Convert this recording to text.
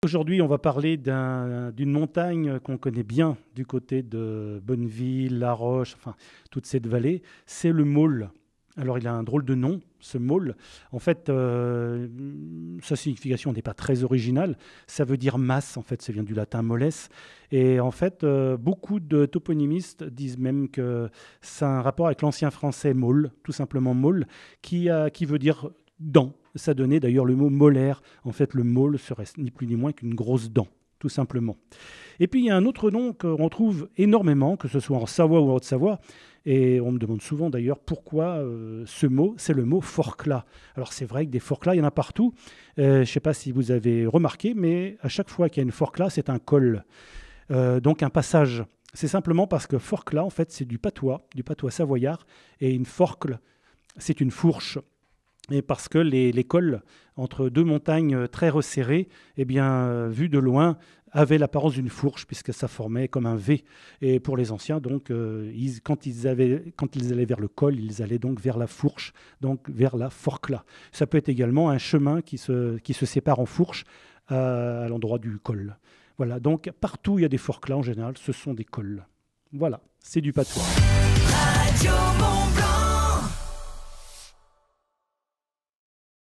Aujourd'hui, on va parler d'une montagne qu'on connaît bien du côté de Bonneville, La Roche, enfin toute cette vallée, c'est le Maule. Alors il a un drôle de nom, ce Maule. En fait, sa signification n'est pas très originale. Ça veut dire masse, en fait, ça vient du latin moles. Et en fait, beaucoup de toponymistes disent même que c'est un rapport avec l'ancien français Maule, tout simplement Maule, qui veut dire dent. Ça donnait d'ailleurs le mot molaire. En fait, le Maule serait ni plus ni moins qu'une grosse dent, tout simplement. Et puis, il y a un autre nom qu'on trouve énormément, que ce soit en Savoie ou en Haute-Savoie, et on me demande souvent d'ailleurs pourquoi ce mot, c'est le mot forclaz. Alors, c'est vrai que des forclaz, il y en a partout. Je ne sais pas si vous avez remarqué, mais à chaque fois qu'il y a une forclaz, c'est un col. Donc, un passage. C'est simplement parce que forclaz, en fait, c'est du patois savoyard, et une forcle, c'est une fourche. Et parce que les cols entre deux montagnes très resserrées, eh bien, vues de loin, avaient l'apparence d'une fourche, puisque ça formait comme un V. Et pour les anciens, donc, quand ils allaient vers le col, ils allaient donc vers la fourche, donc vers la forclaz. Ça peut être également un chemin qui se sépare en fourche à l'endroit du col. Voilà, donc partout où il y a des forclaz, en général, ce sont des cols. Voilà, c'est du patois. Radio